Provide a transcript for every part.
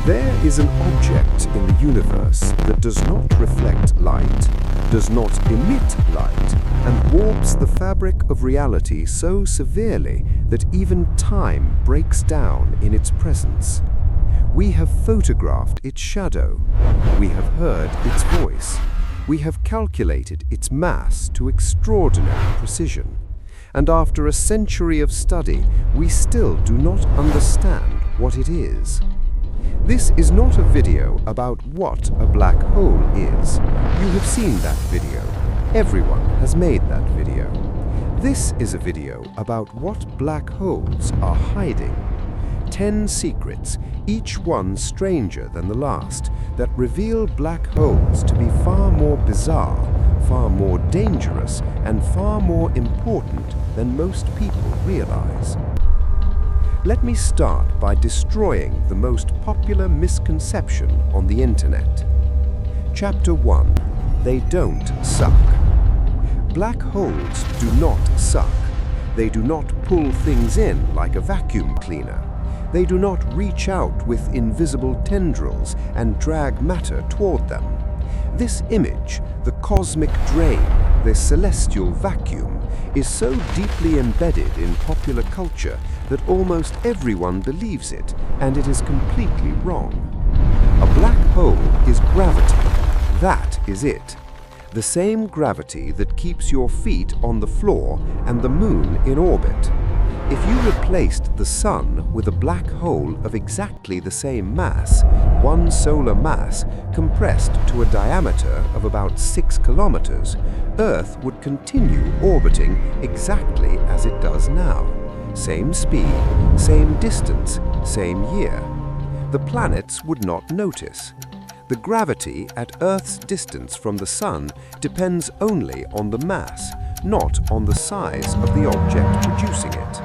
There is an object in the universe that does not reflect light, does not emit light, and warps the fabric of reality so severely that even time breaks down in its presence. We have photographed its shadow. We have heard its voice. We have calculated its mass to extraordinary precision. And after a century of study, we still do not understand what it is. This is not a video about what a black hole is. You have seen that video. Everyone has made that video. This is a video about what black holes are hiding. 10 secrets, each one stranger than the last, that reveal black holes to be far more bizarre, far more dangerous, and far more important than most people realize. Let me start by destroying the most popular misconception on the internet. Chapter 1. They don't suck. Black holes do not suck. They do not pull things in like a vacuum cleaner. They do not reach out with invisible tendrils and drag matter toward them. This image, the cosmic drain, the celestial vacuum, is so deeply embedded in popular culture that almost everyone believes it, and it is completely wrong. A black hole is gravity. That is it. The same gravity that keeps your feet on the floor and the moon in orbit. If you replaced the sun with a black hole of exactly the same mass, one solar mass, compressed to a diameter of about 6 kilometers, Earth would continue orbiting exactly as it does now. Same speed, same distance, same year. The planets would not notice. The gravity at Earth's distance from the sun depends only on the mass, not on the size of the object producing it.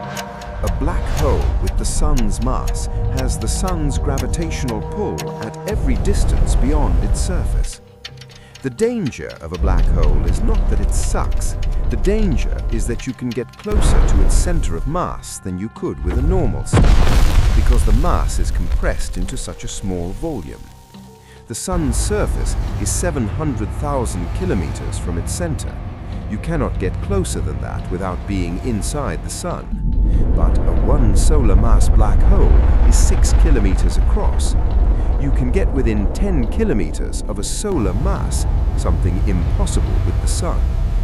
A black hole with the sun's mass has the sun's gravitational pull at every distance beyond its surface. The danger of a black hole is not that it sucks. The danger is that you can get closer to its center of mass than you could with a normal star, because the mass is compressed into such a small volume. The sun's surface is 700,000 kilometers from its center. You cannot get closer than that without being inside the sun. But a one solar mass black hole is 6 kilometers across. You can get within 10 kilometers of a solar mass, something impossible with the sun,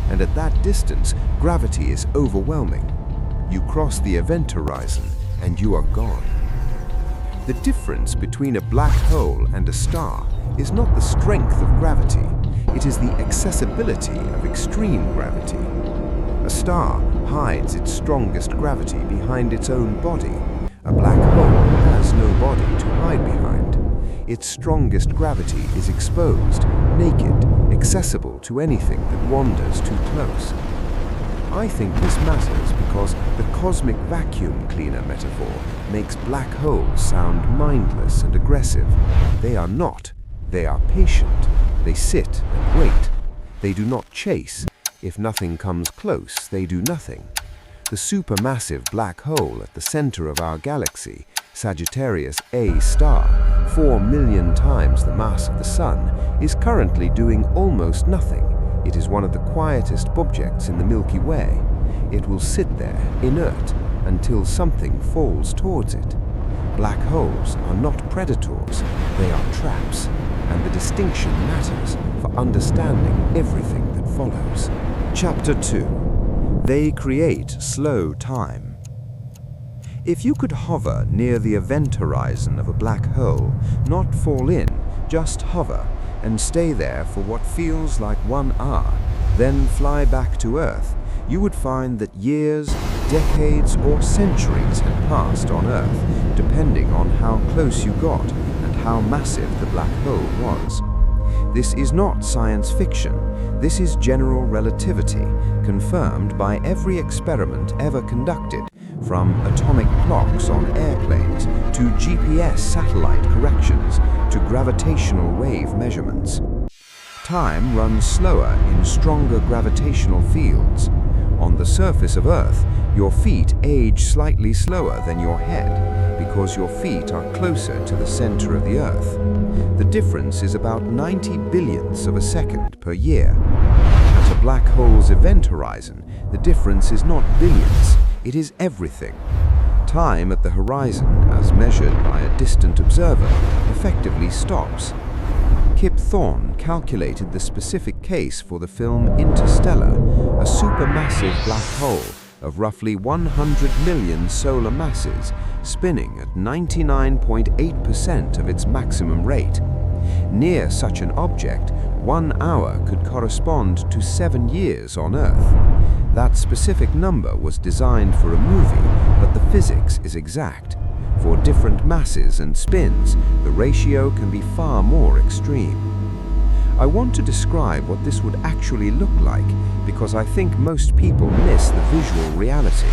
and at that distance, gravity is overwhelming. You cross the event horizon, and you are gone. The difference between a black hole and a star is not the strength of gravity, it is the accessibility of extreme gravity. A star hides its strongest gravity behind its own body. A black hole has no body to hide behind. Its strongest gravity is exposed, naked, accessible to anything that wanders too close. I think this matters because the cosmic vacuum cleaner metaphor makes black holes sound mindless and aggressive. They are not. They are patient. They sit and wait. They do not chase. If nothing comes close, they do nothing. The supermassive black hole at the center of our galaxy, Sagittarius A star, 4 million times the mass of the Sun, is currently doing almost nothing. It is one of the quietest objects in the Milky Way. It will sit there, inert, until something falls towards it. Black holes are not predators, they are traps, and the distinction matters for understanding everything that follows. Chapter 2. They create slow time. If you could hover near the event horizon of a black hole, not fall in, just hover, and stay there for what feels like 1 hour, then fly back to Earth, you would find that years, decades, or centuries had passed on Earth, depending on how close you got and how massive the black hole was. This is not science fiction. This is general relativity, confirmed by every experiment ever conducted, from atomic clocks on airplanes to GPS satellite corrections to gravitational wave measurements. Time runs slower in stronger gravitational fields. On the surface of Earth, your feet age slightly slower than your head because your feet are closer to the center of the Earth. The difference is about 90 billionths of a second per year. At a black hole's event horizon, the difference is not billions, it is everything. Time at the horizon, as measured by a distant observer, effectively stops. Kip Thorne calculated the specific case for the film Interstellar, a supermassive black hole of roughly 100 million solar masses, spinning at 99.8% of its maximum rate. Near such an object, 1 hour could correspond to 7 years on Earth. That specific number was designed for a movie, but the physics is exact. For different masses and spins, the ratio can be far more extreme. I want to describe what this would actually look like because I think most people miss the visual reality.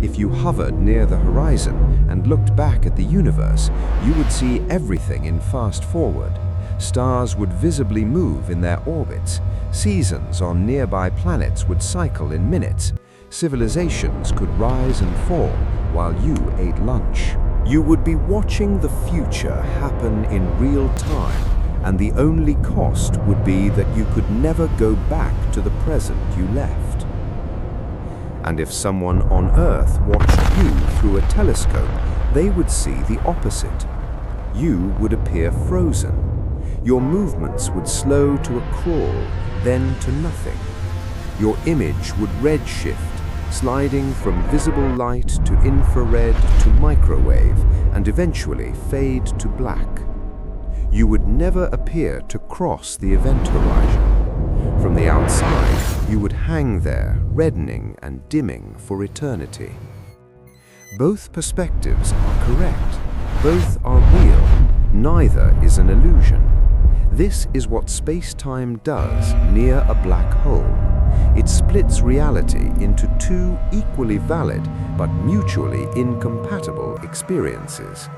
If you hovered near the horizon and looked back at the universe, you would see everything in fast forward. Stars would visibly move in their orbits. Seasons on nearby planets would cycle in minutes. Civilizations could rise and fall while you ate lunch. You would be watching the future happen in real time, and the only cost would be that you could never go back to the present you left. And if someone on Earth watched you through a telescope, they would see the opposite. You would appear frozen. Your movements would slow to a crawl, then to nothing. Your image would redshift, sliding from visible light to infrared to microwave, and eventually fade to black. You would never appear to cross the event horizon. From the outside, you would hang there, reddening and dimming for eternity. Both perspectives are correct. Both are real. Neither is an illusion. This is what space-time does near a black hole. It splits reality into two equally valid but mutually incompatible experiences.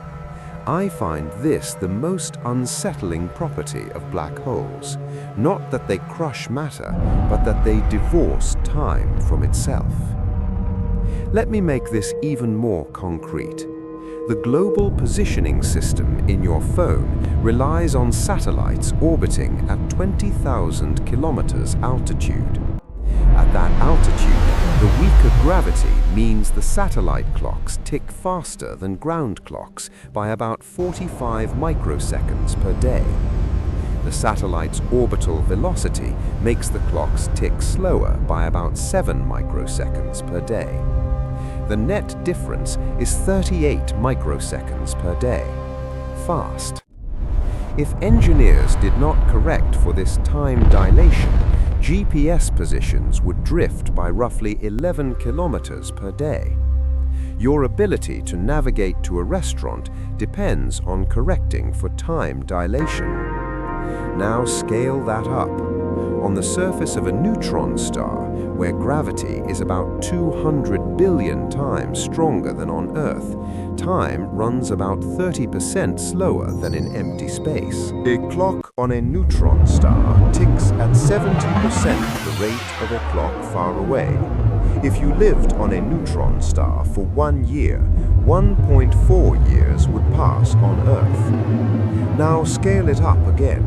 I find this the most unsettling property of black holes. Not that they crush matter, but that they divorce time from itself. Let me make this even more concrete. The global positioning system in your phone relies on satellites orbiting at 20,000 kilometers altitude. At that altitude, the weaker gravity means the satellite clocks tick faster than ground clocks by about 45 microseconds per day. The satellite's orbital velocity makes the clocks tick slower by about 7 microseconds per day. The net difference is 38 microseconds per day. Fast. If engineers did not correct for this time dilation, GPS positions would drift by roughly 11 kilometers per day. Your ability to navigate to a restaurant depends on correcting for time dilation. Now scale that up. On the surface of a neutron star, where gravity is about 200 billion times stronger than on Earth, time runs about 30% slower than in empty space. A clock on a neutron star ticks at 70% the rate of a clock far away. If you lived on a neutron star for 1 year, 1.4 years would pass on Earth. Now scale it up again.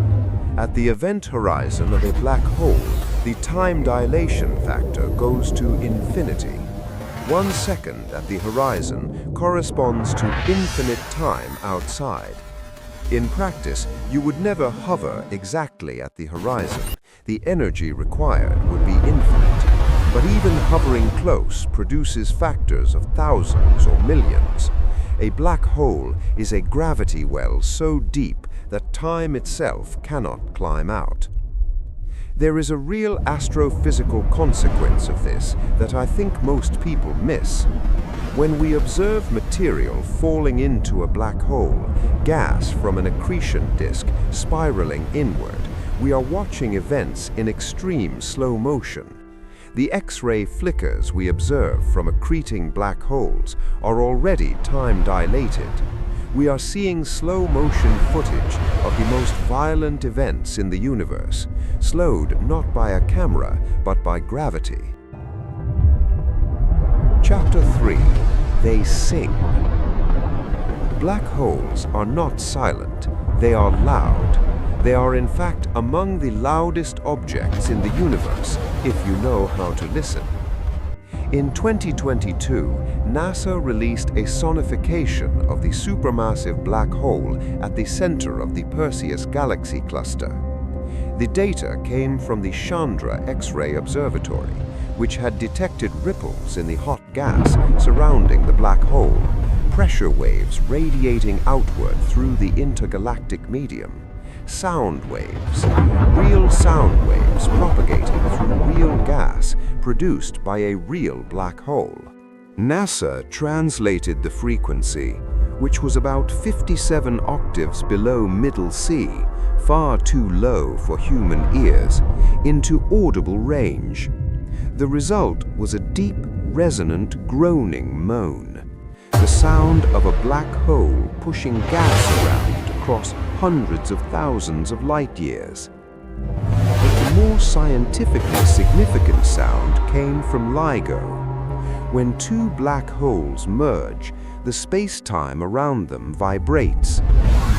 At the event horizon of a black hole, the time dilation factor goes to infinity. 1 second at the horizon corresponds to infinite time outside. In practice, you would never hover exactly at the horizon. The energy required would be infinite. But even hovering close produces factors of thousands or millions. A black hole is a gravity well so deep that time itself cannot climb out. There is a real astrophysical consequence of this that I think most people miss. When we observe material falling into a black hole, gas from an accretion disk spiraling inward, we are watching events in extreme slow motion. The X-ray flickers we observe from accreting black holes are already time-dilated. We are seeing slow-motion footage of the most violent events in the universe, slowed not by a camera, but by gravity. Chapter 3. They sing. black holes are not silent, they are loud. They are in fact among the loudest objects in the universe, if you know how to listen. In 2022, NASA released a sonification of the supermassive black hole at the center of the Perseus galaxy cluster. The data came from the Chandra X-ray Observatory, which had detected ripples in the hot gas surrounding the black hole, pressure waves radiating outward through the intergalactic medium, sound waves, real sound waves propagating through real gas produced by a real black hole. NASA translated the frequency, which was about 57 octaves below middle C, far too low for human ears, into audible range. The result was a deep, resonant, groaning moan, the sound of a black hole pushing gas around across hundreds of thousands of light years. But the more scientifically significant sound came from LIGO. When two black holes merge, the space-time around them vibrates.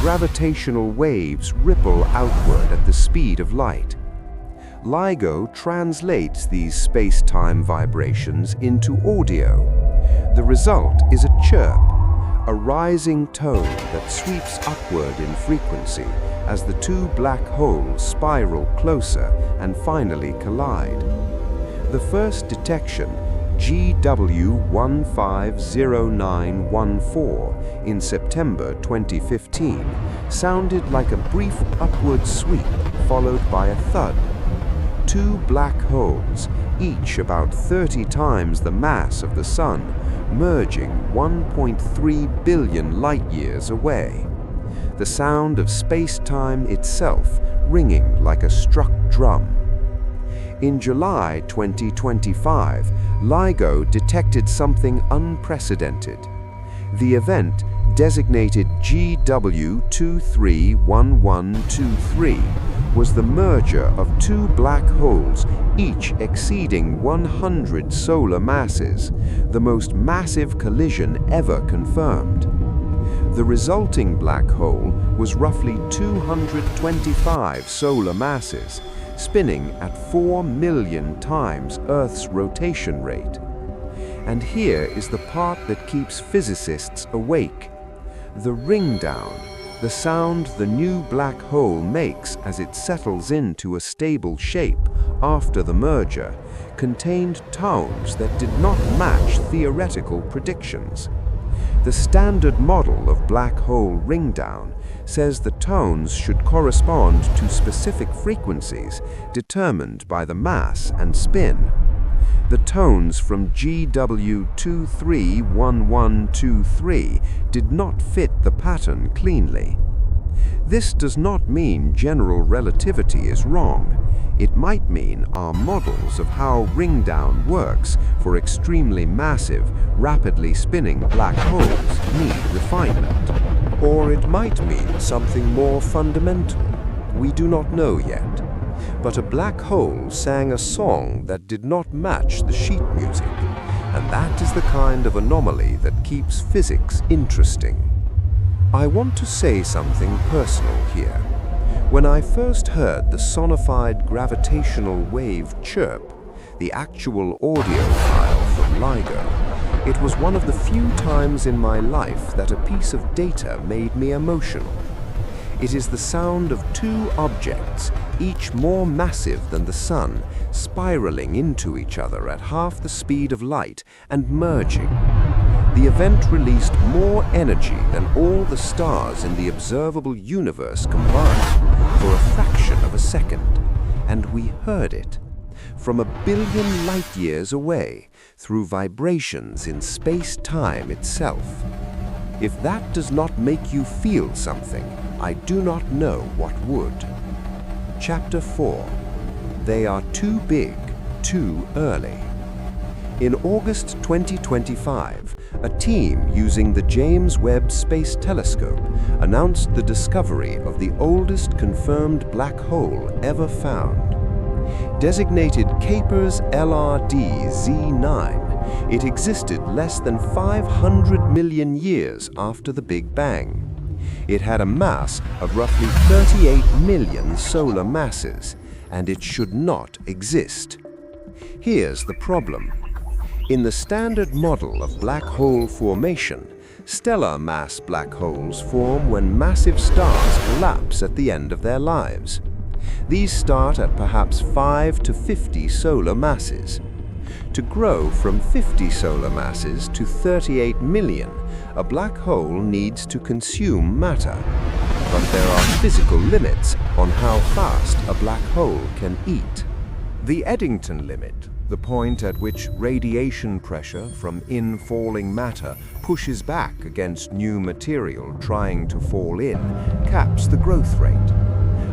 Gravitational waves ripple outward at the speed of light. LIGO translates these space-time vibrations into audio. The result is a chirp, a rising tone that sweeps upward in frequency as the two black holes spiral closer and finally collide. The first detection, JW150914 in September 2015, sounded like a brief upward sweep followed by a thud. Two black holes, each about 30 times the mass of the Sun, merging 1.3 billion light-years away. The sound of space-time itself ringing like a struck drum. In July 2025, LIGO detected something unprecedented. The event, designated GW231123, was the merger of two black holes, each exceeding 100 solar masses, the most massive collision ever confirmed. The resulting black hole was roughly 225 solar masses, spinning at 4 million times Earth's rotation rate. And here is the part that keeps physicists awake. The ringdown, the sound the new black hole makes as it settles into a stable shape after the merger, contained tones that did not match theoretical predictions. The standard model of black hole ringdown says the tones should correspond to specific frequencies determined by the mass and spin. The tones from GW231123 did not fit the pattern cleanly. This does not mean general relativity is wrong. It might mean our models of how ringdown works for extremely massive, rapidly spinning black holes need refinement. Or it might mean something more fundamental. We do not know yet. But a black hole sang a song that did not match the sheet music, and that is the kind of anomaly that keeps physics interesting. I want to say something personal here. When I first heard the sonified gravitational wave chirp, the actual audio file from LIGO, it was one of the few times in my life that a piece of data made me emotional. It is the sound of two objects, each more massive than the Sun, spiraling into each other at half the speed of light and merging. The event released more energy than all the stars in the observable universe combined for a fraction of a second, and we heard it from a billion light-years away through vibrations in space-time itself. If that does not make you feel something, I do not know what would. Chapter 4. They are too big, too early. In August 2025, a team using the James Webb Space Telescope announced the discovery of the oldest confirmed black hole ever found. Designated Capers LRD Z9, It existed less than 500 million years after the Big Bang. It had a mass of roughly 38 million solar masses, and it should not exist. Here's the problem. In the standard model of black hole formation, stellar mass black holes form when massive stars collapse at the end of their lives. These start at perhaps 5 to 50 solar masses. To grow from 50 solar masses to 38 million, a black hole needs to consume matter. But there are physical limits on how fast a black hole can eat. The Eddington limit, the point at which radiation pressure from infalling matter pushes back against new material trying to fall in, caps the growth rate.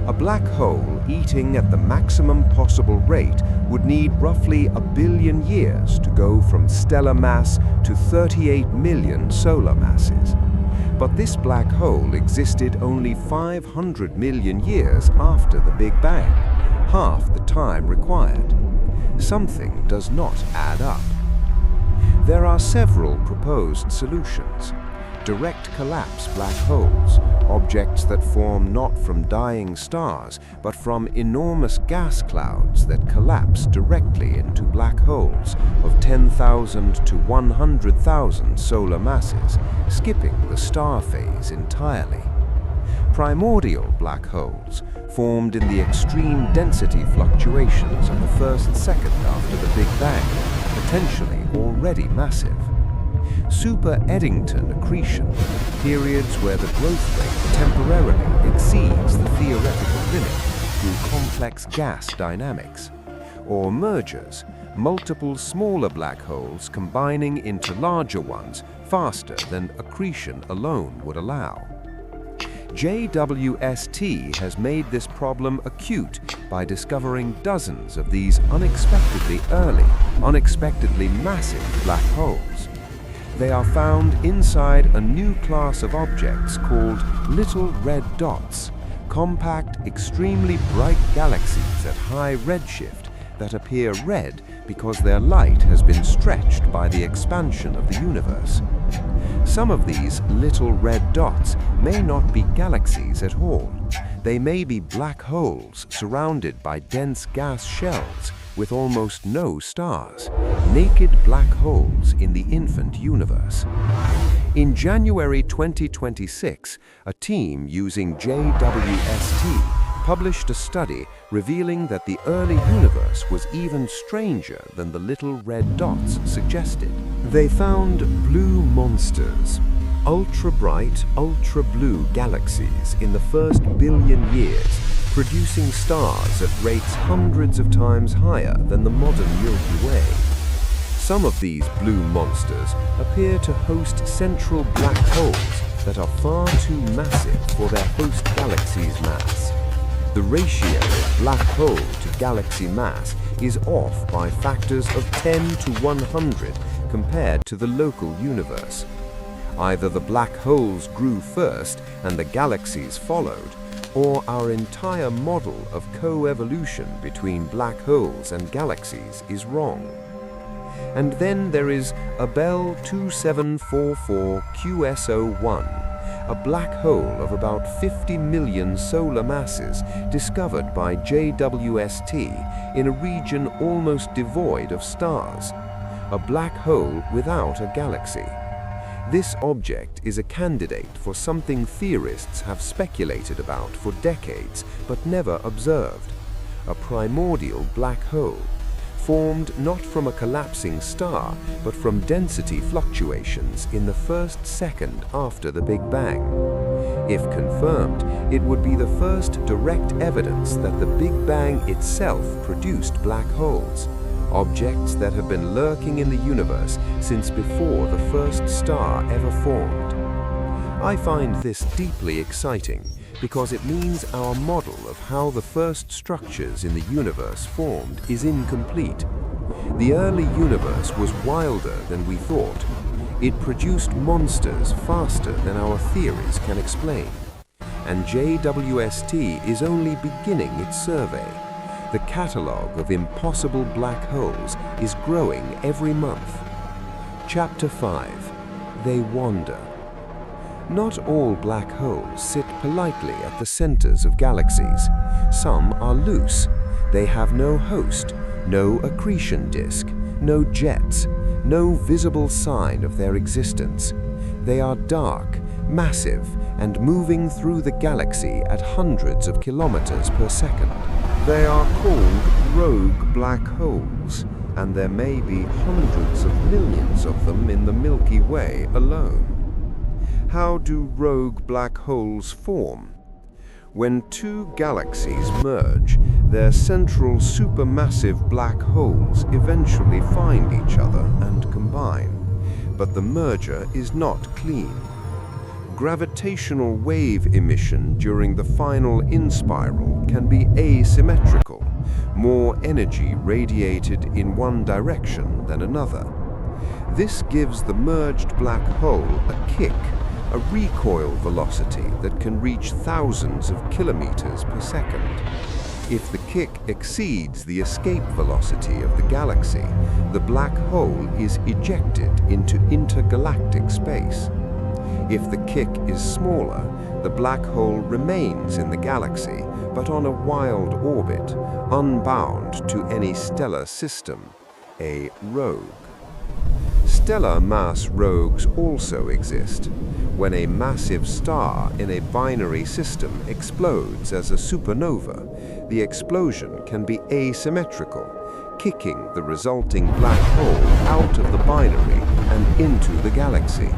A black hole eating at the maximum possible rate would need roughly 1 billion years to go from stellar mass to 38 million solar masses. But this black hole existed only 500 million years after the Big Bang, half the time required. Something does not add up. There are several proposed solutions. Direct collapse black holes, objects that form not from dying stars, but from enormous gas clouds that collapse directly into black holes of 10,000 to 100,000 solar masses, skipping the star phase entirely. Primordial black holes, formed in the extreme density fluctuations of the first second after the Big Bang, potentially already massive. Super Eddington accretion, periods where the growth rate temporarily exceeds the theoretical limit through complex gas dynamics. Or mergers, multiple smaller black holes combining into larger ones faster than accretion alone would allow. JWST has made this problem acute by discovering dozens of these unexpectedly early, unexpectedly massive black holes. They are found inside a new class of objects called little red dots, compact, extremely bright galaxies at high redshift that appear red because their light has been stretched by the expansion of the universe. Some of these little red dots may not be galaxies at all. They may be black holes surrounded by dense gas shells with almost no stars, naked black holes in the infant universe. In January 2026, a team using JWST published a study revealing that the early universe was even stranger than the little red dots suggested. They found blue monsters, ultra-bright, ultra-blue galaxies in the first billion years, producing stars at rates hundreds of times higher than the modern Milky Way. Some of these blue monsters appear to host central black holes that are far too massive for their host galaxy's mass. The ratio of black hole to galaxy mass is off by factors of 10 to 100 compared to the local universe. Either the black holes grew first and the galaxies followed, or our entire model of co-evolution between black holes and galaxies is wrong. And then there is Abell 2744 QSO1, a black hole of about 50 million solar masses discovered by JWST in a region almost devoid of stars, a black hole without a galaxy. This object is a candidate for something theorists have speculated about for decades but never observed: a primordial black hole, formed not from a collapsing star but from density fluctuations in the first second after the Big Bang. If confirmed, it would be the first direct evidence that the Big Bang itself produced black holes, objects that have been lurking in the universe since before the first star ever formed. I find this deeply exciting because it means our model of how the first structures in the universe formed is incomplete. The early universe was wilder than we thought. It produced monsters faster than our theories can explain. And JWST is only beginning its survey. The catalogue of impossible black holes is growing every month. Chapter 5. They wander. Not all black holes sit politely at the centers of galaxies. Some are loose. They have no host, no accretion disk, no jets, no visible sign of their existence. They are dark, massive, and moving through the galaxy at hundreds of kilometers per second. They are called rogue black holes, and there may be hundreds of millions of them in the Milky Way alone. How do rogue black holes form? When two galaxies merge, their central supermassive black holes eventually find each other and combine. But the merger is not clean. Gravitational wave emission during the final in-spiral can be asymmetrical, more energy radiated in one direction than another. This gives the merged black hole a kick, a recoil velocity that can reach thousands of kilometers per second. If the kick exceeds the escape velocity of the galaxy, the black hole is ejected into intergalactic space. If the kick is smaller, the black hole remains in the galaxy, but on a wild orbit, unbound to any stellar system, a rogue. Stellar mass rogues also exist. When a massive star in a binary system explodes as a supernova, the explosion can be asymmetrical, kicking the resulting black hole out of the binary and into the galaxy.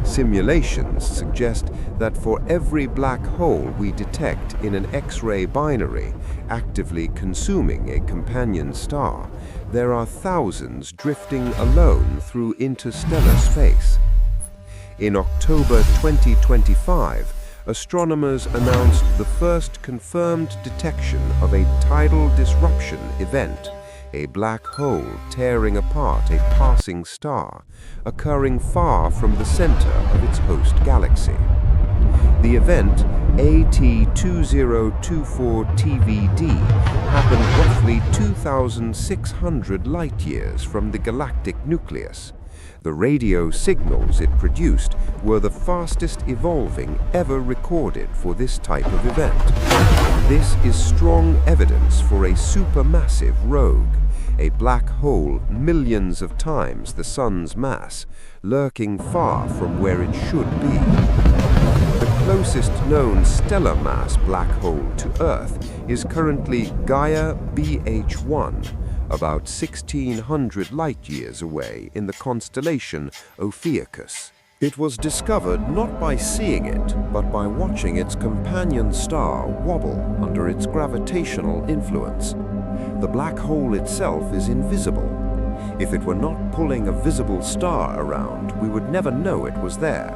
Simulations suggest that for every black hole we detect in an X-ray binary actively consuming a companion star, there are thousands drifting alone through interstellar space. In October 2025, astronomers announced the first confirmed detection of a tidal disruption event, a black hole tearing apart a passing star, occurring far from the center of its host galaxy. The event, AT2024TVD, happened roughly 2,600 light-years from the galactic nucleus. The radio signals it produced were the fastest evolving ever recorded for this type of event. This is strong evidence for a supermassive rogue, a black hole millions of times the Sun's mass, lurking far from where it should be. The closest known stellar mass black hole to Earth is currently Gaia BH1, about 1,600 light-years away in the constellation Ophiuchus. It was discovered not by seeing it, but by watching its companion star wobble under its gravitational influence. The black hole itself is invisible. If it were not pulling a visible star around, we would never know it was there.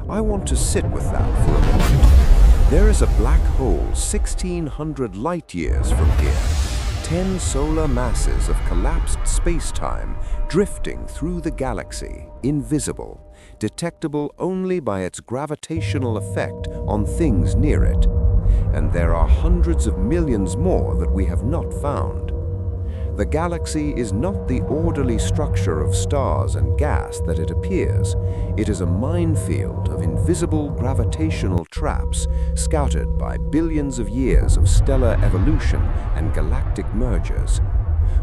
I want to sit with that for a moment. There is a black hole 1,600 light-years from here. 10 solar masses of collapsed space-time drifting through the galaxy, invisible, detectable only by its gravitational effect on things near it. And there are hundreds of millions more that we have not found. The galaxy is not the orderly structure of stars and gas that it appears. It is a minefield of invisible gravitational traps scouted by billions of years of stellar evolution and galactic mergers.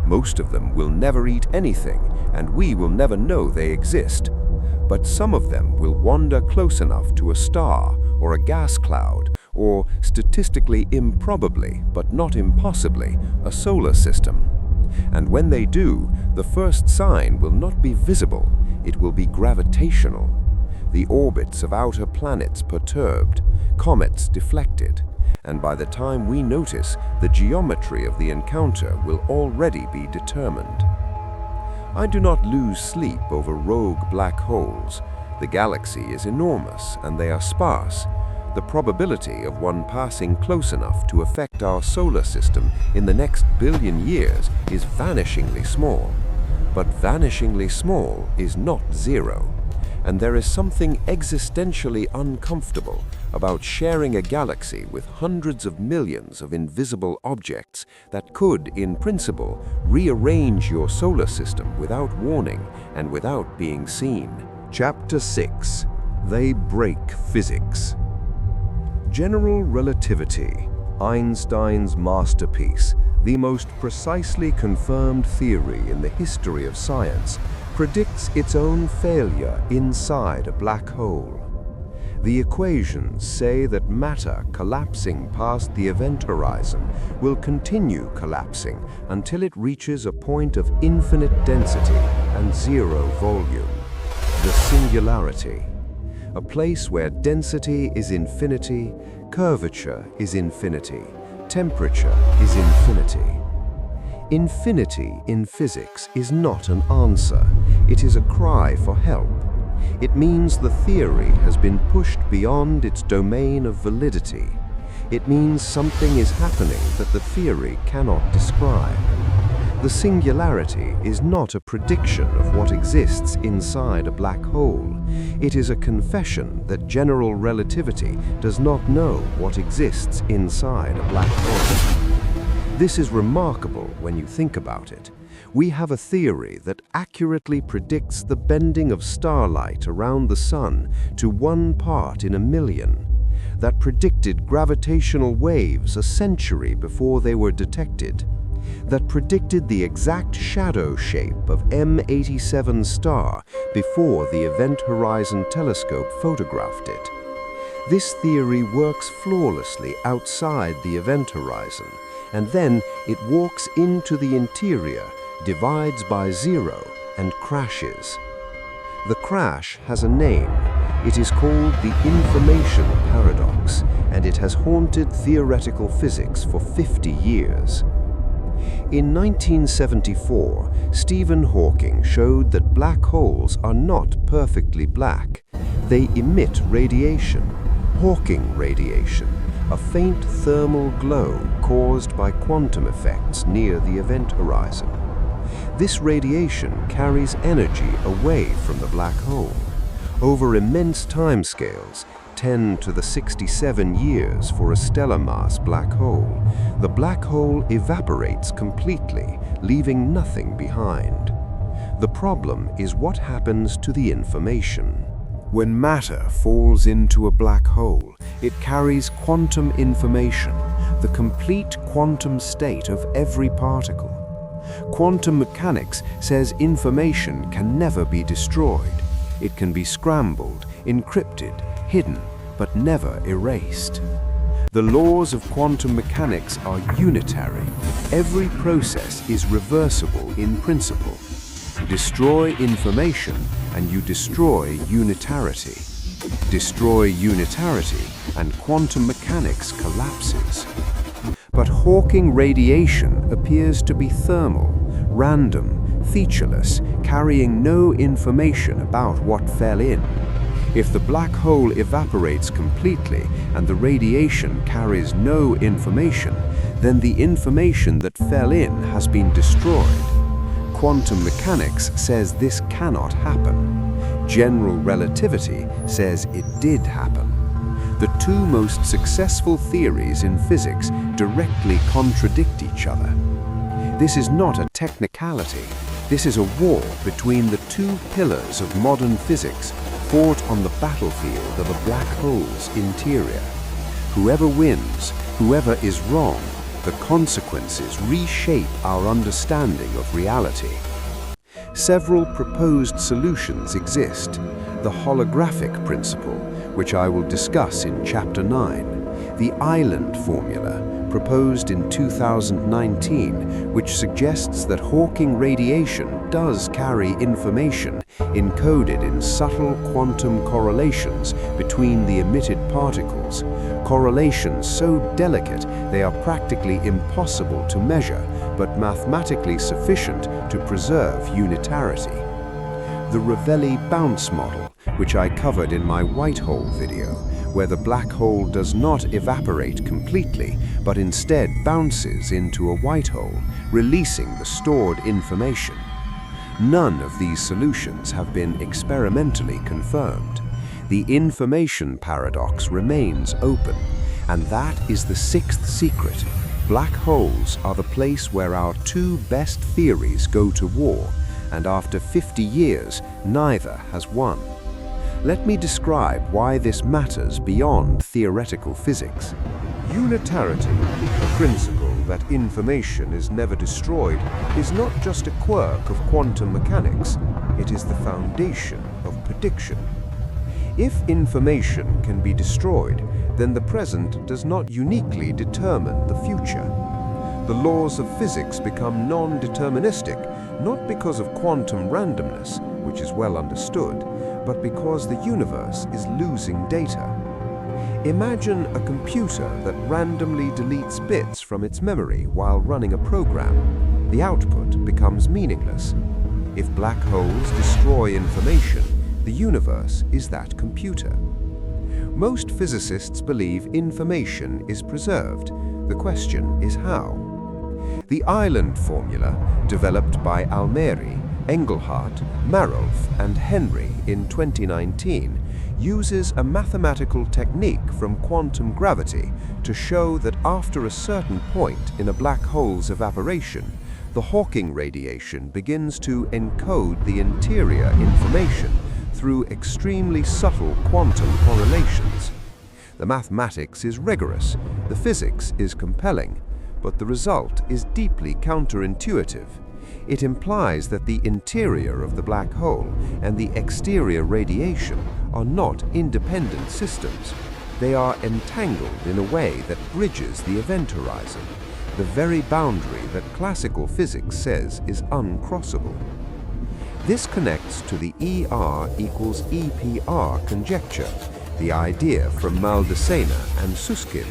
Most of them will never eat anything, and we will never know they exist. But some of them will wander close enough to a star or a gas cloud, or statistically improbably, but not impossibly, a solar system. And when they do, the first sign will not be visible, it will be gravitational. The orbits of outer planets perturbed, comets deflected, and by the time we notice, the geometry of the encounter will already be determined. I do not lose sleep over rogue black holes. The galaxy is enormous and they are sparse. The probability of one passing close enough to affect our solar system in the next billion years is vanishingly small. But vanishingly small is not zero. And there is something existentially uncomfortable about sharing a galaxy with hundreds of millions of invisible objects that could, in principle, rearrange your solar system without warning and without being seen. Chapter 6. They break physics. General relativity, Einstein's masterpiece, the most precisely confirmed theory in the history of science, predicts its own failure inside a black hole. The equations say that matter collapsing past the event horizon will continue collapsing until it reaches a point of infinite density and zero volume, the singularity, a place where density is infinity, curvature is infinity, temperature is infinity. Infinity in physics is not an answer, it is a cry for help. It means the theory has been pushed beyond its domain of validity. It means something is happening that the theory cannot describe. The singularity is not a prediction of what exists inside a black hole. It is a confession that general relativity does not know what exists inside a black hole. This is remarkable when you think about it. We have a theory that accurately predicts the bending of starlight around the sun to 1 part in a million, that predicted gravitational waves a century before they were detected, that predicted the exact shadow shape of M87 star before the Event Horizon Telescope photographed it. This theory works flawlessly outside the event horizon, and then it walks into the interior, divides by zero, and crashes. The crash has a name. It is called the information paradox, and it has haunted theoretical physics for 50 years. In 1974, Stephen Hawking showed that black holes are not perfectly black. They emit radiation, Hawking radiation, a faint thermal glow caused by quantum effects near the event horizon. This radiation carries energy away from the black hole. Over immense timescales, 10 to the 67 years for a stellar mass black hole, the black hole evaporates completely, leaving nothing behind. The problem is what happens to the information. When matter falls into a black hole, it carries quantum information, the complete quantum state of every particle. Quantum mechanics says information can never be destroyed. It can be scrambled, encrypted, hidden, but never erased. The laws of quantum mechanics are unitary. Every process is reversible in principle. Destroy information and you destroy unitarity. Destroy unitarity and quantum mechanics collapses. But Hawking radiation appears to be thermal, random, featureless, carrying no information about what fell in. If the black hole evaporates completely and the radiation carries no information, then the information that fell in has been destroyed. Quantum mechanics says this cannot happen. General relativity says it did happen. The two most successful theories in physics directly contradict each other. This is not a technicality. This is a war between the two pillars of modern physics, fought on the battlefield of a black hole's interior. Whoever wins, whoever is wrong, the consequences reshape our understanding of reality. Several proposed solutions exist. The holographic principle, which I will discuss in Chapter 9, the island formula, proposed in 2019, which suggests that Hawking radiation does carry information encoded in subtle quantum correlations between the emitted particles, correlations so delicate they are practically impossible to measure, but mathematically sufficient to preserve unitarity. The Ravelli bounce model, which I covered in my white hole video, where the black hole does not evaporate completely, but instead bounces into a white hole, releasing the stored information. None of these solutions have been experimentally confirmed. The information paradox remains open, and that is the sixth secret. Black holes are the place where our two best theories go to war, and after 50 years, neither has won. Let me describe why this matters beyond theoretical physics. Unitarity, the principle that information is never destroyed, is not just a quirk of quantum mechanics, it is the foundation of prediction. If information can be destroyed, then the present does not uniquely determine the future. The laws of physics become non-deterministic, not because of quantum randomness, which is well understood, but because the universe is losing data. Imagine a computer that randomly deletes bits from its memory while running a program. The output becomes meaningless. If black holes destroy information, the universe is that computer. Most physicists believe information is preserved. The question is how. The island formula, developed by Almeri, Engelhardt, Marolf, and Henry in 2019, uses a mathematical technique from quantum gravity to show that after a certain point in a black hole's evaporation, the Hawking radiation begins to encode the interior information through extremely subtle quantum correlations. The mathematics is rigorous, the physics is compelling, but the result is deeply counterintuitive. It implies that the interior of the black hole and the exterior radiation are not independent systems. They are entangled in a way that bridges the event horizon, the very boundary that classical physics says is uncrossable. This connects to the ER equals EPR conjecture, the idea from Maldacena and Susskind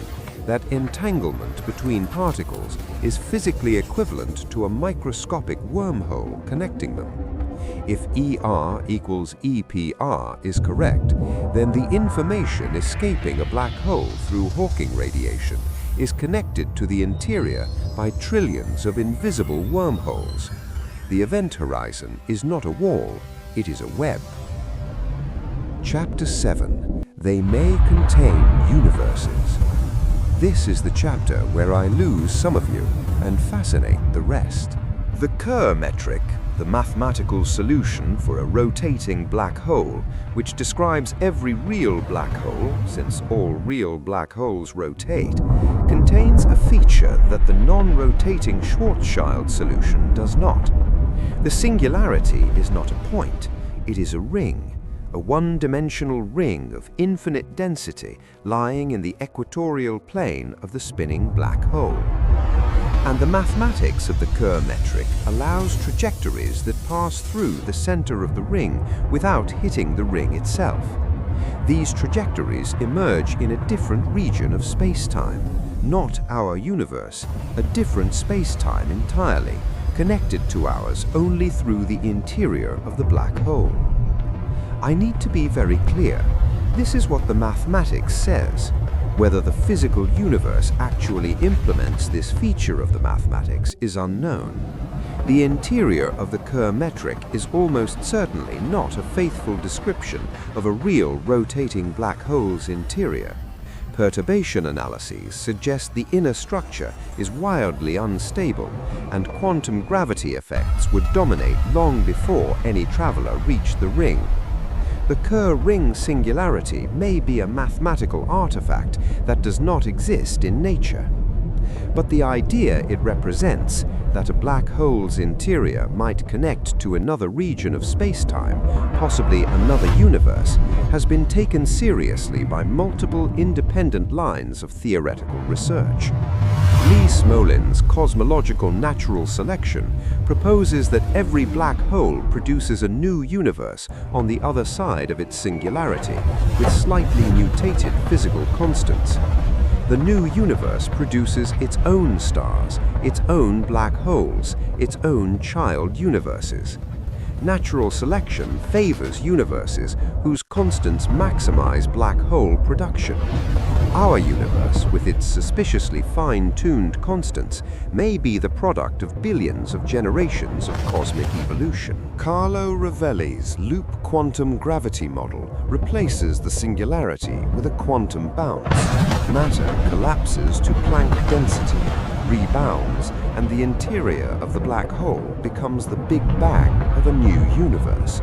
that entanglement between particles is physically equivalent to a microscopic wormhole connecting them. If ER equals EPR is correct, then the information escaping a black hole through Hawking radiation is connected to the interior by trillions of invisible wormholes. The event horizon is not a wall, it is a web. Chapter 7. They may contain universes. This is the chapter where I lose some of you and fascinate the rest. The Kerr metric, the mathematical solution for a rotating black hole, which describes every real black hole, since all real black holes rotate, contains a feature that the non-rotating Schwarzschild solution does not. The singularity is not a point, it is a ring, a one-dimensional ring of infinite density lying in the equatorial plane of the spinning black hole. And the mathematics of the Kerr metric allows trajectories that pass through the center of the ring without hitting the ring itself. These trajectories emerge in a different region of space-time, not our universe, a different space-time entirely, connected to ours only through the interior of the black hole. I need to be very clear. This is what the mathematics says. Whether the physical universe actually implements this feature of the mathematics is unknown. The interior of the Kerr metric is almost certainly not a faithful description of a real rotating black hole's interior. Perturbation analyses suggest the inner structure is wildly unstable, and quantum gravity effects would dominate long before any traveler reached the ring. The Kerr ring singularity may be a mathematical artifact that does not exist in nature. But the idea it represents, that a black hole's interior might connect to another region of space-time, possibly another universe, has been taken seriously by multiple independent lines of theoretical research. Lee Smolin's cosmological natural selection proposes that every black hole produces a new universe on the other side of its singularity, with slightly mutated physical constants. The new universe produces its own stars, its own black holes, its own child universes. Natural selection favors universes whose constants maximize black hole production. Our universe, with its suspiciously fine-tuned constants, may be the product of billions of generations of cosmic evolution. Carlo Rovelli's loop quantum gravity model replaces the singularity with a quantum bounce. Matter collapses to Planck density, rebounds, and the interior of the black hole becomes the Big Bang of a new universe.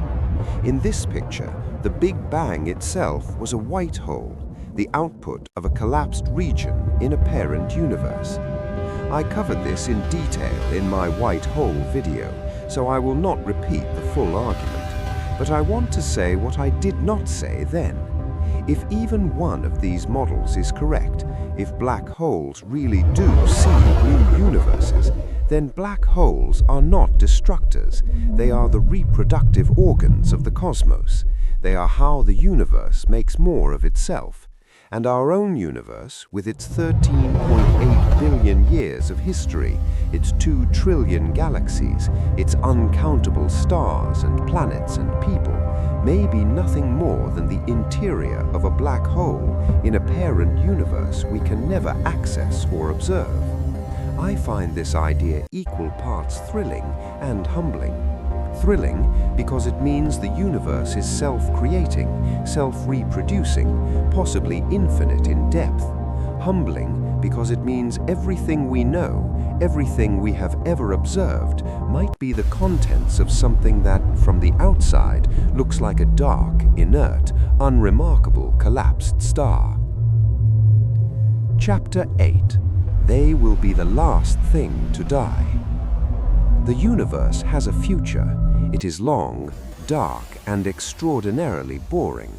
In this picture, the Big Bang itself was a white hole, the output of a collapsed region in a parent universe. I covered this in detail in my white hole video, so I will not repeat the full argument. But I want to say what I did not say then. If even one of these models is correct, if black holes really do see new universes, then black holes are not destructors. They are the reproductive organs of the cosmos. They are how the universe makes more of itself. And our own universe, with its 13.8 billion years of history, its 2 trillion galaxies, its uncountable stars and planets and people, may be nothing more than the interior of a black hole in a parent universe we can never access or observe. I find this idea equal parts thrilling and humbling. Thrilling because it means the universe is self-creating, self-reproducing, possibly infinite in depth. Humbling because it means everything we know, everything we have ever observed, might be the contents of something that, from the outside, looks like a dark, inert, unremarkable, collapsed star. Chapter 8. They will be the last thing to die. The universe has a future. It is long, dark, and extraordinarily boring.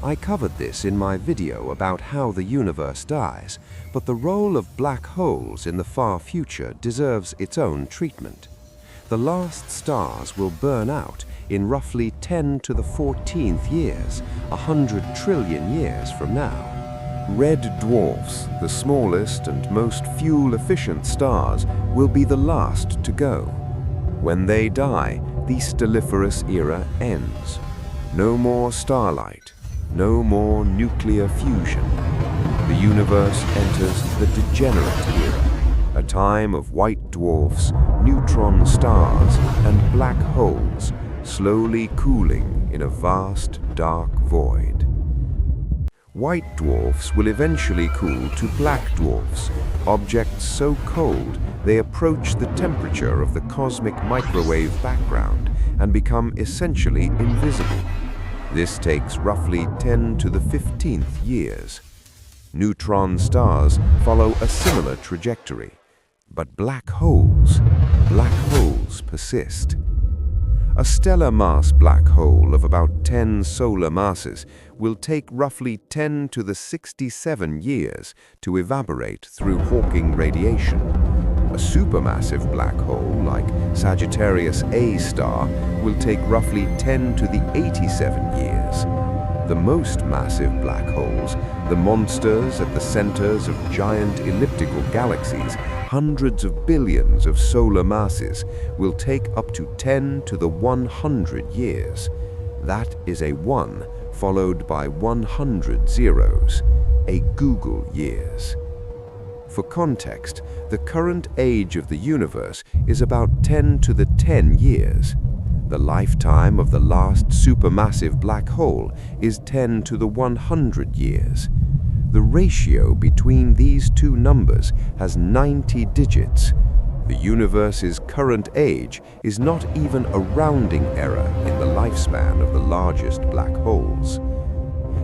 I covered this in my video about how the universe dies, but the role of black holes in the far future deserves its own treatment. The last stars will burn out in roughly 10 to the 14th years, 100 trillion years from now. Red dwarfs, the smallest and most fuel-efficient stars, will be the last to go. When they die, the stelliferous era ends. No more starlight, no more nuclear fusion. The universe enters the degenerate era, a time of white dwarfs, neutron stars, and black holes, slowly cooling in a vast, dark void. White dwarfs will eventually cool to black dwarfs, objects so cold they approach the temperature of the cosmic microwave background and become essentially invisible. This takes roughly 10 to the 15th years. Neutron stars follow a similar trajectory, but black holes persist. A stellar mass black hole of about 10 solar masses will take roughly 10 to the 67 years to evaporate through Hawking radiation. A supermassive black hole like Sagittarius A star will take roughly 10 to the 87 years. The most massive black holes, the monsters at the centers of giant elliptical galaxies, hundreds of billions of solar masses, will take up to 10 to the 100 years. That is a 1 followed by 100 zeros, a Google years. For context, the current age of the universe is about 10 to the 10 years. The lifetime of the last supermassive black hole is 10 to the 100 years. The ratio between these two numbers has 90 digits. The universe's current age is not even a rounding error in the lifespan of the largest black holes.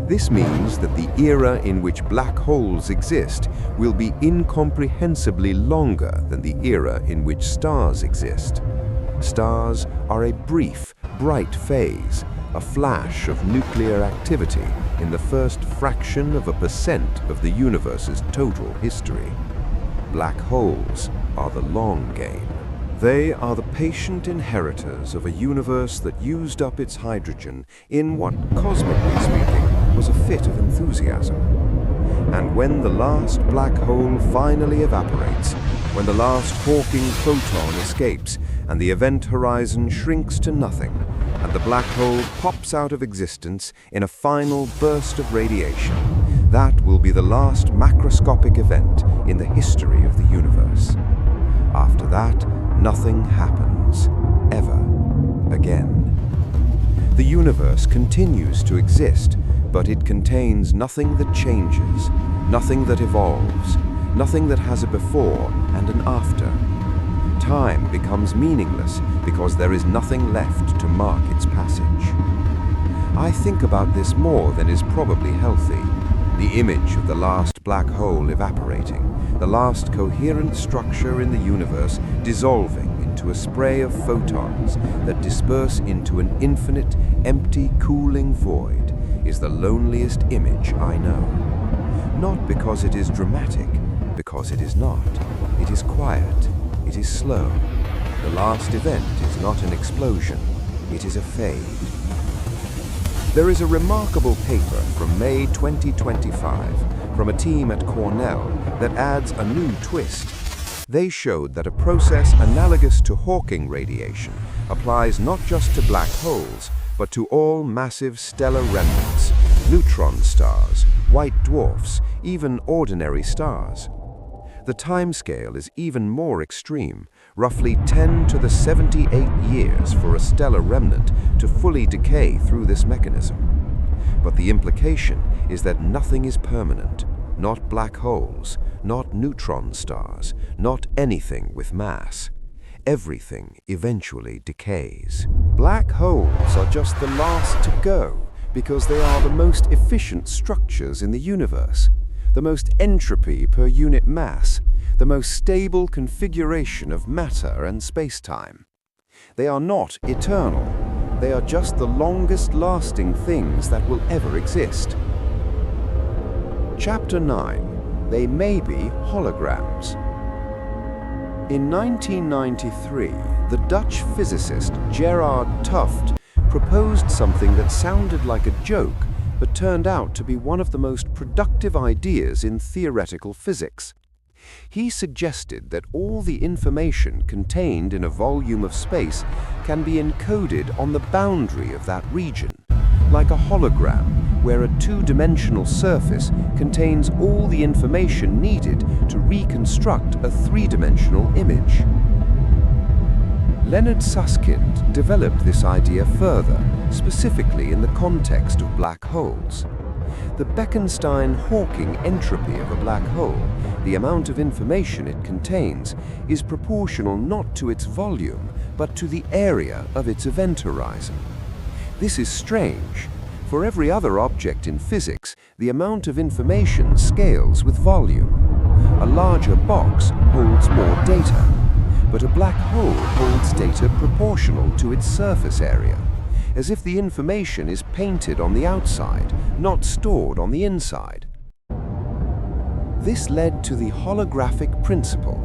This means that the era in which black holes exist will be incomprehensibly longer than the era in which stars exist. Stars are a brief, bright phase, a flash of nuclear activity in the first fraction of a percent of the universe's total history. Black holes are the long game. They are the patient inheritors of a universe that used up its hydrogen in what, cosmically speaking, was a fit of enthusiasm. And when the last black hole finally evaporates, when the last Hawking photon escapes and the event horizon shrinks to nothing, and the black hole pops out of existence in a final burst of radiation, That will be the last macroscopic event in the history of the universe. After that, nothing happens, ever again. The universe continues to exist, but it contains nothing that changes, nothing that evolves, nothing that has a before and an after. Time becomes meaningless because there is nothing left to mark its passage. I think about this more than is probably healthy. The image of the last black hole evaporating, the last coherent structure in the universe dissolving into a spray of photons that disperse into an infinite, empty, cooling void, is the loneliest image I know. Not because it is dramatic, because it is not. It is quiet. It is slow. The last event is not an explosion. It is a fade. There is a remarkable paper from May 2025 from a team at Cornell that adds a new twist. They showed that a process analogous to Hawking radiation applies not just to black holes, but to all massive stellar remnants, neutron stars, white dwarfs, even ordinary stars. The timescale is even more extreme, roughly 10 to the 78 years for a stellar remnant to fully decay through this mechanism. But the implication is that nothing is permanent, not black holes, not neutron stars, not anything with mass. Everything eventually decays. Black holes are just the last to go because they are the most efficient structures in the universe, the most entropy per unit mass, the most stable configuration of matter and space-time. They are not eternal. They are just the longest-lasting things that will ever exist. Chapter 9. They may be holograms. In 1993, the Dutch physicist Gerard 't Hooft proposed something that sounded like a joke but turned out to be one of the most productive ideas in theoretical physics. He suggested that all the information contained in a volume of space can be encoded on the boundary of that region, like a hologram where a two-dimensional surface contains all the information needed to reconstruct a three-dimensional image. Leonard Susskind developed this idea further, specifically in the context of black holes. The Bekenstein-Hawking entropy of a black hole, the amount of information it contains, is proportional not to its volume, but to the area of its event horizon. This is strange. For every other object in physics, the amount of information scales with volume. A larger box holds more data, but a black hole holds data proportional to its surface area, as if the information is painted on the outside, not stored on the inside. This led to the holographic principle,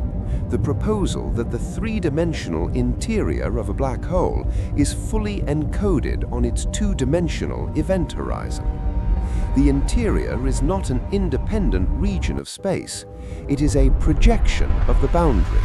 the proposal that the three-dimensional interior of a black hole is fully encoded on its two-dimensional event horizon. The interior is not an independent region of space. It is a projection of the boundary,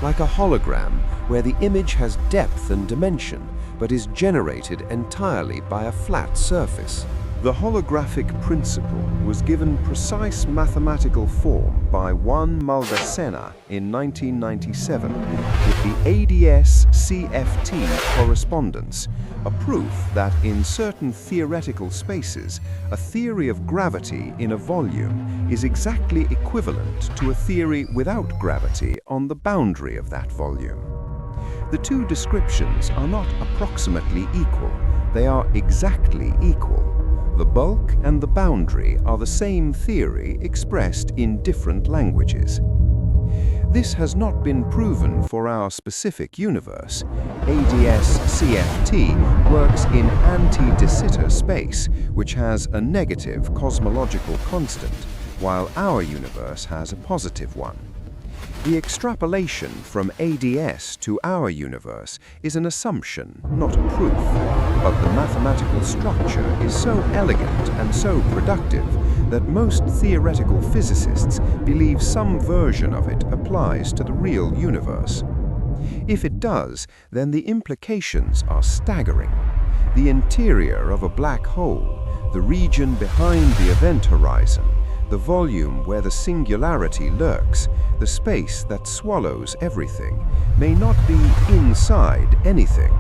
like a hologram where the image has depth and dimension, but is generated entirely by a flat surface. The holographic principle was given precise mathematical form by Juan Maldacena in 1997 with the ADS-CFT correspondence, a proof that in certain theoretical spaces, a theory of gravity in a volume is exactly equivalent to a theory without gravity on the boundary of that volume. The two descriptions are not approximately equal, they are exactly equal. The bulk and the boundary are the same theory expressed in different languages. This has not been proven for our specific universe. ADS-CFT works in anti-de Sitter space, which has a negative cosmological constant, while our universe has a positive one. The extrapolation from ADS to our universe is an assumption, not a proof, but the mathematical structure is so elegant and so productive that most theoretical physicists believe some version of it applies to the real universe. If it does, then the implications are staggering. The interior of a black hole, the region behind the event horizon, The volume where the singularity lurks, the space that swallows everything, may not be inside anything.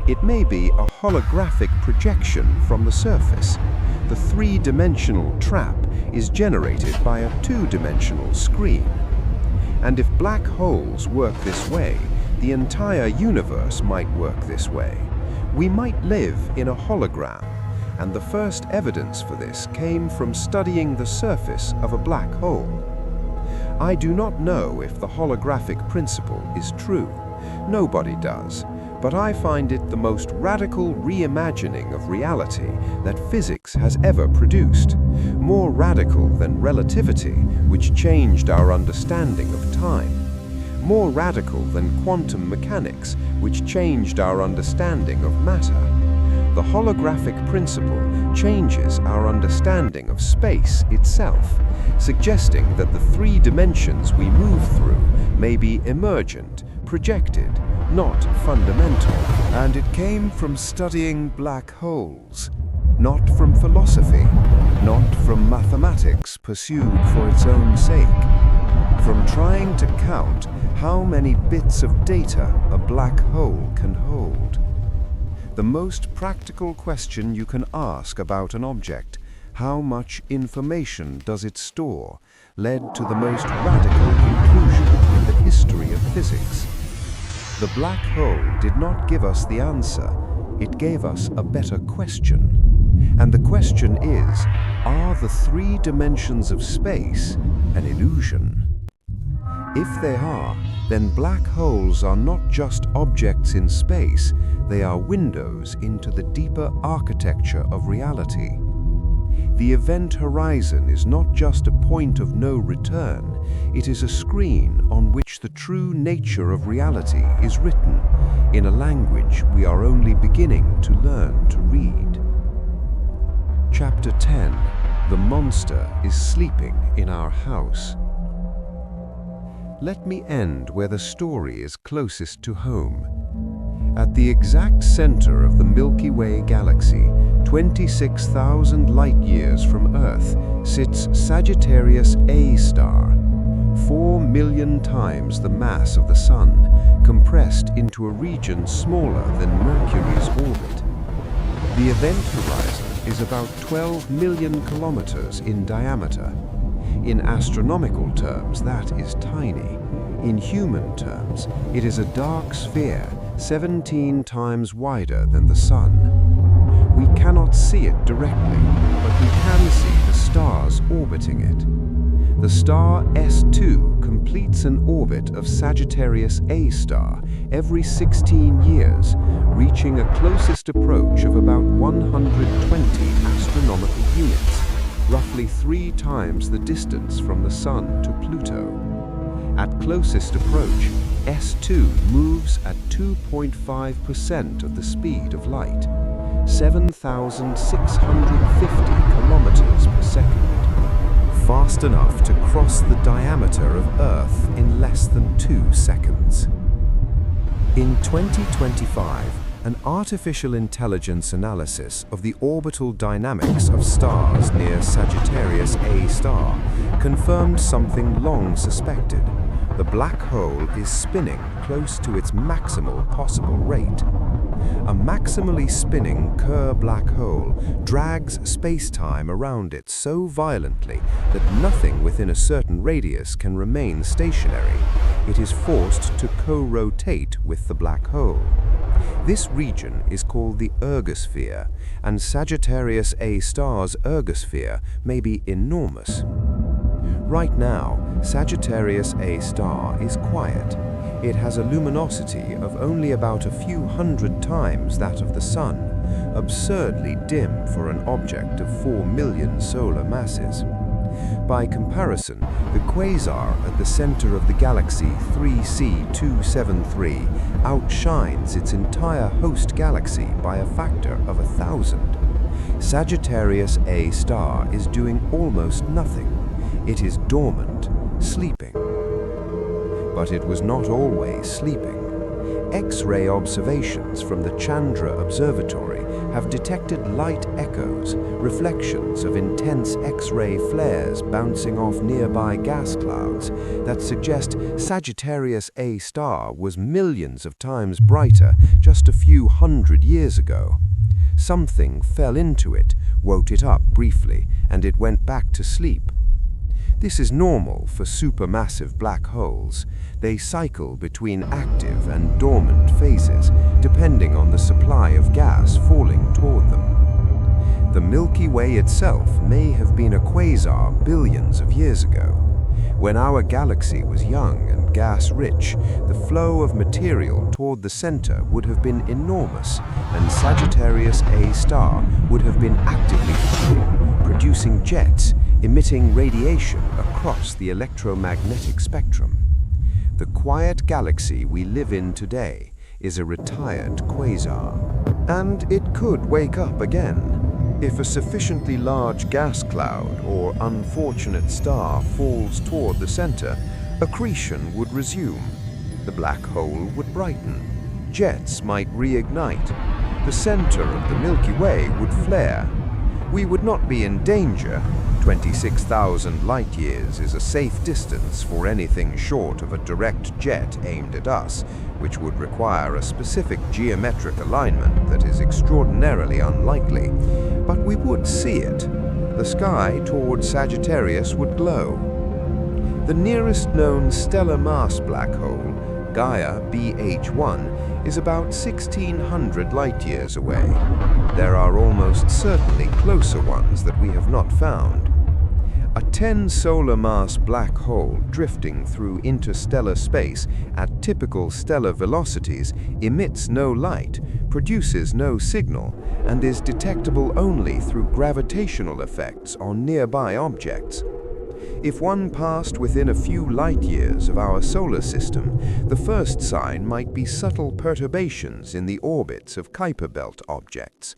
It may be a holographic projection from the surface. The three-dimensional trap is generated by a two-dimensional screen. And if black holes work this way, the entire universe might work this way. We might live in a hologram, and the first evidence for this came from studying the surface of a black hole. I do not know if the holographic principle is true. Nobody does. But I find it the most radical reimagining of reality that physics has ever produced, more radical than relativity, which changed our understanding of time, more radical than quantum mechanics, which changed our understanding of matter. The holographic principle changes our understanding of space itself, suggesting that the three dimensions we move through may be emergent, projected, not fundamental. And it came from studying black holes, not from philosophy, not from mathematics pursued for its own sake, from trying to count how many bits of data a black hole can hold. The most practical question you can ask about an object, how much information does it store, led to the most radical conclusion in the history of physics. The black hole did not give us the answer, it gave us a better question. And the question is, are the three dimensions of space an illusion? If they are, then black holes are not just objects in space, they are windows into the deeper architecture of reality. The event horizon is not just a point of no return, it is a screen on which the true nature of reality is written, in a language we are only beginning to learn to read. Chapter 10. The monster is sleeping in our house. Let me end where the story is closest to home. At the exact center of the Milky Way galaxy, 26,000 light-years from Earth, sits Sagittarius A star, 4 million times the mass of the Sun, compressed into a region smaller than Mercury's orbit. The event horizon is about 12 million kilometers in diameter. In astronomical terms, that is tiny. In human terms, it is a dark sphere 17 times wider than the Sun. We cannot see it directly, but we can see the stars orbiting it. The star S2 completes an orbit of Sagittarius A star every 16 years, reaching a closest approach of about 120 astronomical units, roughly 3 times the distance from the Sun to Pluto. At closest approach, S2 moves at 2.5% of the speed of light, 7,650 kilometers per second. Fast enough to cross the diameter of Earth in less than 2 seconds. In 2025, an artificial intelligence analysis of the orbital dynamics of stars near Sagittarius A star confirmed something long suspected. The black hole is spinning close to its maximal possible rate. A maximally spinning Kerr black hole drags space-time around it so violently that nothing within a certain radius can remain stationary. It is forced to co-rotate with the black hole. This region is called the ergosphere, and Sagittarius A star's ergosphere may be enormous. Right now, Sagittarius A star is quiet. It has a luminosity of only about a few hundred times that of the Sun, absurdly dim for an object of 4 million solar masses. By comparison, the quasar at the center of the galaxy 3C273 outshines its entire host galaxy by a factor of 1,000. Sagittarius A star is doing almost nothing. It is dormant, sleeping. But it was not always sleeping. X-ray observations from the Chandra Observatory have detected light echoes, reflections of intense X-ray flares bouncing off nearby gas clouds that suggest Sagittarius A star was millions of times brighter just a few hundred years ago. Something fell into it, woke it up briefly, and it went back to sleep. This is normal for supermassive black holes. They cycle between active and dormant phases, depending on the supply of gas falling toward them. The Milky Way itself may have been a quasar billions of years ago. When our galaxy was young and gas-rich, the flow of material toward the center would have been enormous, and Sagittarius A star would have been actively fueling, producing jets, emitting radiation across the electromagnetic spectrum. The quiet galaxy we live in today is a retired quasar. And it could wake up again. If a sufficiently large gas cloud or unfortunate star falls toward the center, accretion would resume. The black hole would brighten. Jets might reignite. The center of the Milky Way would flare. We would not be in danger. 26,000 light-years is a safe distance for anything short of a direct jet aimed at us, which would require a specific geometric alignment that is extraordinarily unlikely. But we would see it. The sky toward Sagittarius would glow. The nearest known stellar mass black hole, Gaia BH1, is about 1,600 light-years away. There are almost certainly closer ones that we have not found. A 10 solar mass black hole drifting through interstellar space at typical stellar velocities emits no light, produces no signal, and is detectable only through gravitational effects on nearby objects. If one passed within a few light-years of our solar system, the first sign might be subtle perturbations in the orbits of Kuiper belt objects.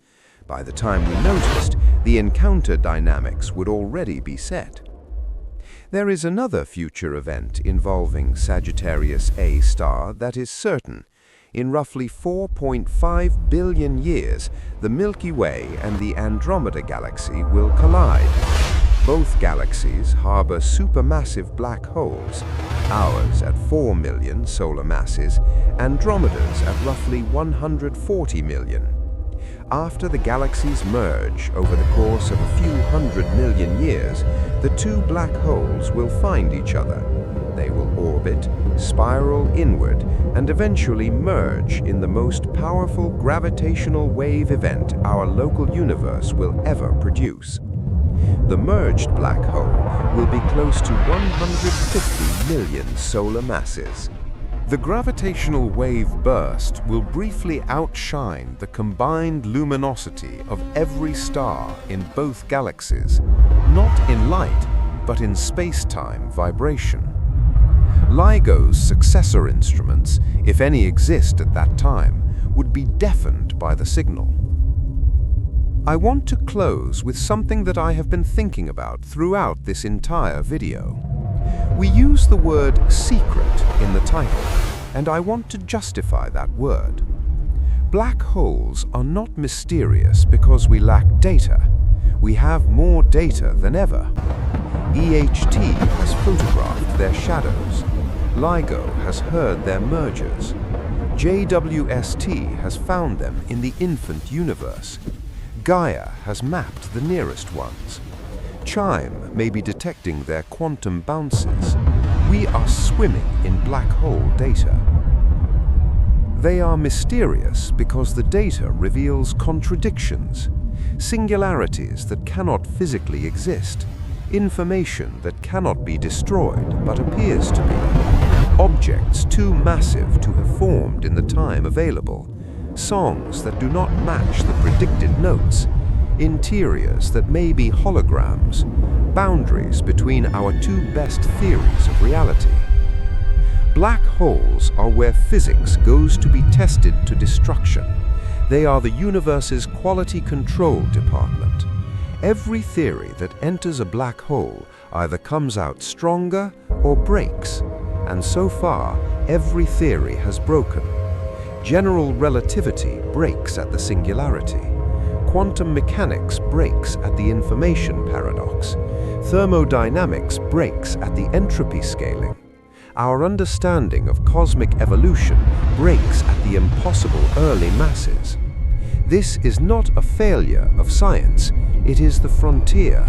By the time we noticed, the encounter dynamics would already be set. There is another future event involving Sagittarius A star that is certain. In roughly 4.5 billion years, the Milky Way and the Andromeda Galaxy will collide. Both galaxies harbor supermassive black holes, ours at 4 million solar masses, Andromeda's at roughly 140 million. After the galaxies merge over the course of a few 100 million years, the two black holes will find each other. They will orbit, spiral inward, and eventually merge in the most powerful gravitational wave event our local universe will ever produce. The merged black hole will be close to 150 million solar masses. The gravitational wave burst will briefly outshine the combined luminosity of every star in both galaxies, not in light, but in space-time vibration. LIGO's successor instruments, if any exist at that time, would be deafened by the signal. I want to close with something that I have been thinking about throughout this entire video. We use the word secret in the title, and I want to justify that word. Black holes are not mysterious because we lack data. We have more data than ever. EHT has photographed their shadows. LIGO has heard their mergers. JWST has found them in the infant universe. Gaia has mapped the nearest ones. CHIME may be detecting their quantum bounces. We are swimming in black hole data. They are mysterious because the data reveals contradictions, singularities that cannot physically exist, information that cannot be destroyed but appears to be, objects too massive to have formed in the time available, songs that do not match the predicted notes, interiors that may be holograms, boundaries between our two best theories of reality. Black holes are where physics goes to be tested to destruction. They are the universe's quality control department. Every theory that enters a black hole either comes out stronger or breaks, and so far, every theory has broken. General relativity breaks at the singularity. Quantum mechanics breaks at the information paradox. Thermodynamics breaks at the entropy scaling. Our understanding of cosmic evolution breaks at the impossible early masses. This is not a failure of science, it is the frontier.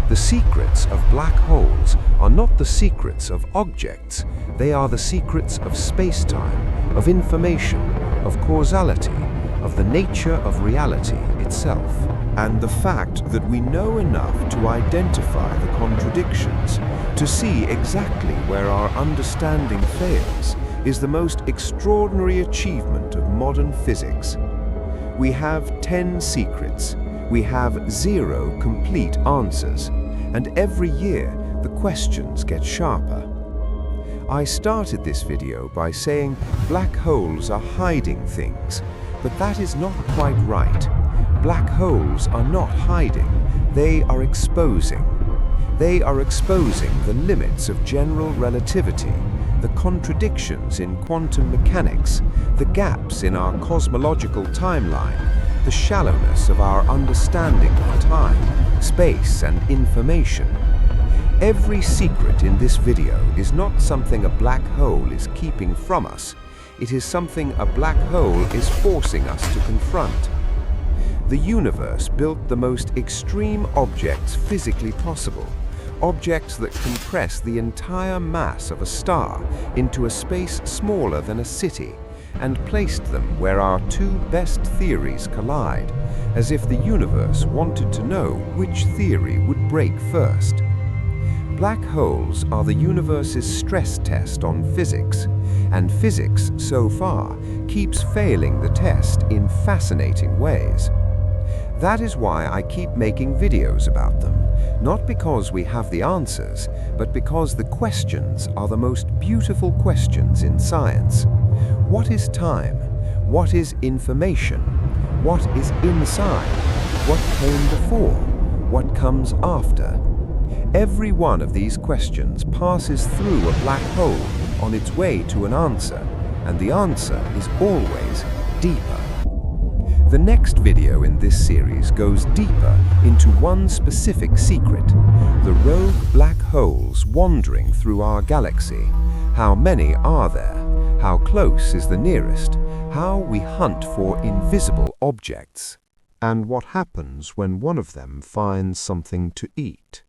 The secrets of black holes are not the secrets of objects, they are the secrets of space-time, of information, of causality, of the nature of reality itself. And the fact that we know enough to identify the contradictions, to see exactly where our understanding fails, is the most extraordinary achievement of modern physics. We have 10 secrets, we have 0 complete answers, and every year the questions get sharper. I started this video by saying black holes are hiding things, but that is not quite right. Black holes are not hiding, they are exposing. They are exposing the limits of general relativity, the contradictions in quantum mechanics, the gaps in our cosmological timeline, the shallowness of our understanding of time, space, and information. Every secret in this video is not something a black hole is keeping from us. It is something a black hole is forcing us to confront. The universe built the most extreme objects physically possible, objects that compress the entire mass of a star into a space smaller than a city, and placed them where our two best theories collide, as if the universe wanted to know which theory would break first. Black holes are the universe's stress test on physics, and physics, so far, keeps failing the test in fascinating ways. That is why I keep making videos about them, not because we have the answers, but because the questions are the most beautiful questions in science. What is time? What is information? What is inside? What came before? What comes after? Every one of these questions passes through a black hole on its way to an answer, and the answer is always deeper. The next video in this series goes deeper into one specific secret, the rogue black holes wandering through our galaxy. How many are there? How close is the nearest? How we hunt for invisible objects? And what happens when one of them finds something to eat?